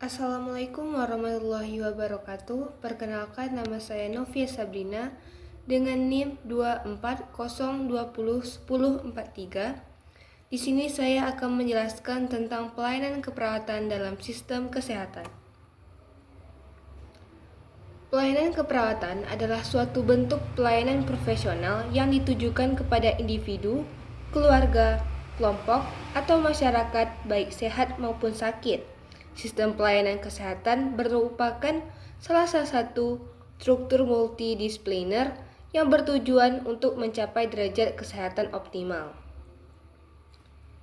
Assalamualaikum warahmatullahi wabarakatuh. Perkenalkan, nama saya Novia Sabrina dengan NIM 240201043. Di sini saya akan menjelaskan tentang pelayanan keperawatan dalam sistem kesehatan. Pelayanan keperawatan adalah suatu bentuk pelayanan profesional yang ditujukan kepada individu, keluarga, kelompok, atau masyarakat baik sehat maupun sakit. Sistem pelayanan kesehatan merupakan salah satu struktur multidisipliner yang bertujuan untuk mencapai derajat kesehatan optimal.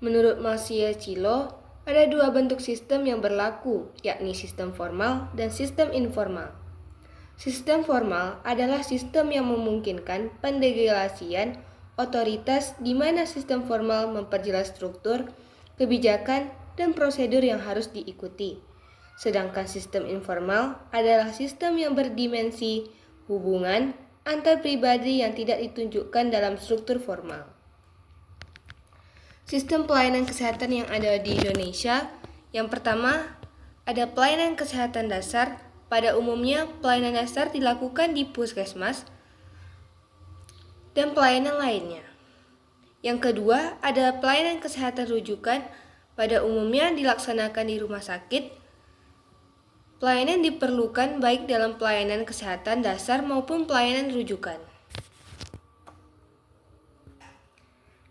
Menurut Marciacillo, ada dua bentuk sistem yang berlaku, yakni sistem formal dan sistem informal. Sistem formal adalah sistem yang memungkinkan pendelegasian otoritas di mana sistem formal memperjelas struktur, kebijakan, dan prosedur yang harus diikuti. Sedangkan sistem informal adalah sistem yang berdimensi hubungan antar pribadi yang tidak ditunjukkan dalam struktur formal. Sistem pelayanan kesehatan yang ada di Indonesia, yang pertama ada pelayanan kesehatan dasar. Pada umumnya, pelayanan dasar dilakukan di puskesmas dan pelayanan lainnya. Yang kedua, ada pelayanan kesehatan rujukan. Pada umumnya dilaksanakan di rumah sakit. Pelayanan diperlukan baik dalam pelayanan kesehatan dasar maupun pelayanan rujukan.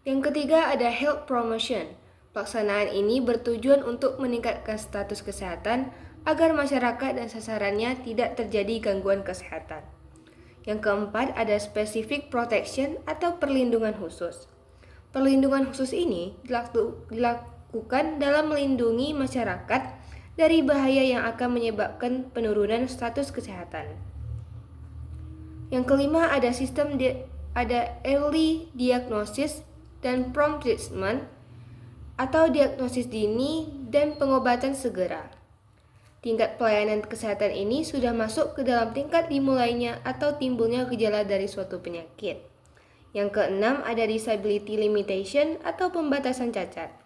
Yang ketiga, ada health promotion. Pelaksanaan ini bertujuan untuk meningkatkan status kesehatan agar masyarakat dan sasarannya tidak terjadi gangguan kesehatan. Yang keempat, ada specific protection atau perlindungan khusus. Perlindungan khusus ini dilakukan dalam melindungi masyarakat dari bahaya yang akan menyebabkan penurunan status kesehatan. Yang kelima, ada early diagnosis dan prompt treatment atau diagnosis dini dan pengobatan segera. Tingkat pelayanan kesehatan ini sudah masuk ke dalam tingkat dimulainya atau timbulnya gejala dari suatu penyakit. Yang keenam, ada disability limitation atau pembatasan cacat.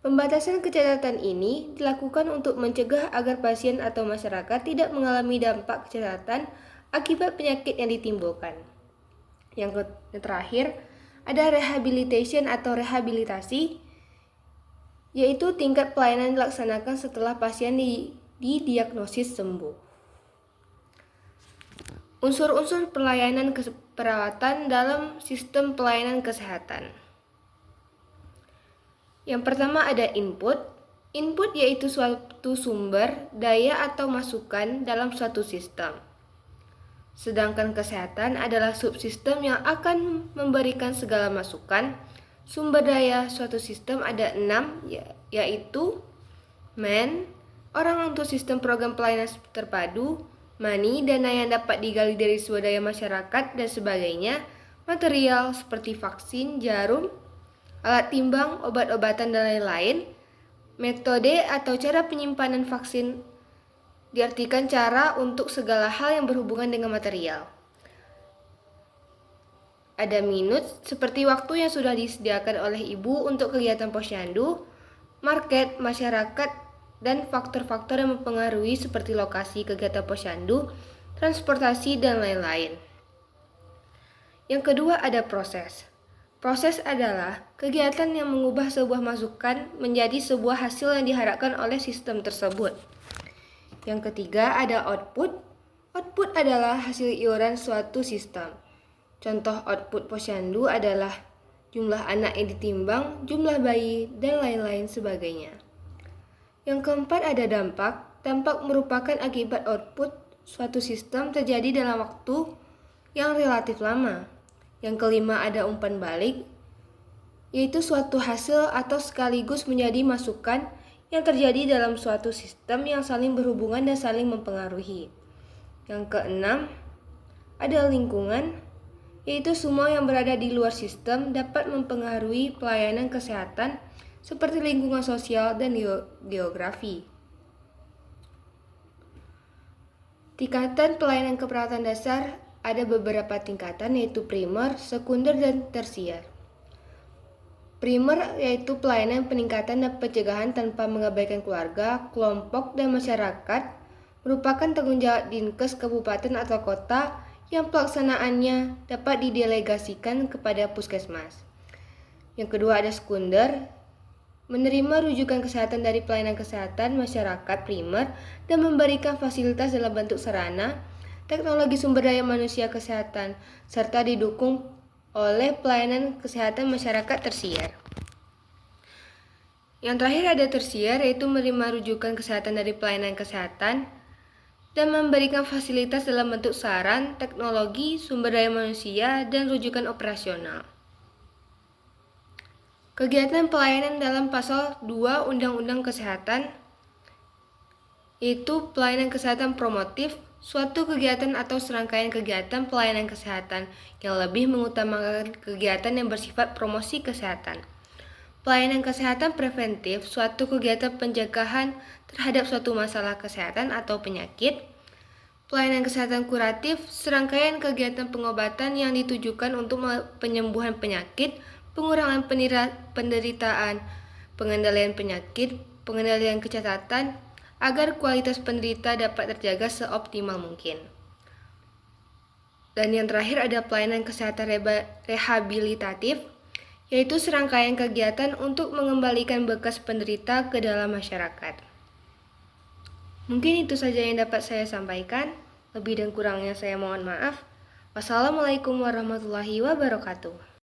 Pembatasan kecacatan ini dilakukan untuk mencegah agar pasien atau masyarakat tidak mengalami dampak kecacatan akibat penyakit yang ditimbulkan. Yang terakhir, ada rehabilitation atau rehabilitasi, yaitu tingkat pelayanan dilaksanakan setelah pasien didiagnosis sembuh. Unsur-unsur pelayanan keperawatan dalam sistem pelayanan kesehatan. Yang pertama ada input. Input yaitu suatu sumber, daya atau masukan dalam suatu sistem. Sedangkan kesehatan adalah subsistem yang akan memberikan segala masukan. Sumber daya suatu sistem ada 6, yaitu man, orang untuk sistem program pelayanan terpadu, money, dana yang dapat digali dari swadaya masyarakat dan sebagainya, material seperti vaksin, jarum, alat timbang, obat-obatan, dan lain-lain, metode atau cara penyimpanan vaksin diartikan cara untuk segala hal yang berhubungan dengan material. Ada minutes seperti waktu yang sudah disediakan oleh ibu untuk kegiatan posyandu, market, masyarakat, dan faktor-faktor yang mempengaruhi seperti lokasi kegiatan posyandu, transportasi, dan lain-lain. Yang kedua ada proses. Proses adalah kegiatan yang mengubah sebuah masukan menjadi sebuah hasil yang diharapkan oleh sistem tersebut. Yang ketiga ada output. Output adalah hasil iuran suatu sistem. Contoh output posyandu adalah jumlah anak yang ditimbang, jumlah bayi, dan lain-lain sebagainya. Yang keempat ada dampak. Dampak merupakan akibat output suatu sistem terjadi dalam waktu yang relatif lama. Yang kelima ada umpan balik, yaitu suatu hasil atau sekaligus menjadi masukan yang terjadi dalam suatu sistem yang saling berhubungan dan saling mempengaruhi. Yang keenam ada lingkungan, yaitu semua yang berada di luar sistem dapat mempengaruhi pelayanan kesehatan seperti lingkungan sosial dan geografi. Tingkatan pelayanan keperawatan dasar ada beberapa tingkatan, yaitu primer, sekunder, dan tersier. Primer yaitu pelayanan peningkatan dan pencegahan tanpa mengabaikan keluarga, kelompok, dan masyarakat, merupakan tanggung jawab Dinkes kabupaten atau kota yang pelaksanaannya dapat didelegasikan kepada puskesmas. Yang kedua ada sekunder, menerima rujukan kesehatan dari pelayanan kesehatan masyarakat primer dan memberikan fasilitas dalam bentuk sarana, teknologi sumber daya manusia kesehatan, serta didukung oleh pelayanan kesehatan masyarakat tersier. Yang terakhir ada tersier, yaitu menerima rujukan kesehatan dari pelayanan kesehatan dan memberikan fasilitas dalam bentuk saran, teknologi, sumber daya manusia, dan rujukan operasional. Kegiatan pelayanan dalam pasal 2 Undang-Undang Kesehatan yaitu pelayanan kesehatan promotif, suatu kegiatan atau serangkaian kegiatan pelayanan kesehatan yang lebih mengutamakan kegiatan yang bersifat promosi kesehatan. Pelayanan kesehatan preventif, suatu kegiatan pencegahan terhadap suatu masalah kesehatan atau penyakit. Pelayanan kesehatan kuratif, serangkaian kegiatan pengobatan yang ditujukan untuk penyembuhan penyakit, pengurangan penderitaan, pengendalian penyakit, pengendalian kecacatan, agar kualitas penderita dapat terjaga seoptimal mungkin. Dan yang terakhir ada pelayanan kesehatan rehabilitatif, yaitu serangkaian kegiatan untuk mengembalikan bekas penderita ke dalam masyarakat. Mungkin itu saja yang dapat saya sampaikan. Lebih dan kurangnya saya mohon maaf. Wassalamualaikum warahmatullahi wabarakatuh.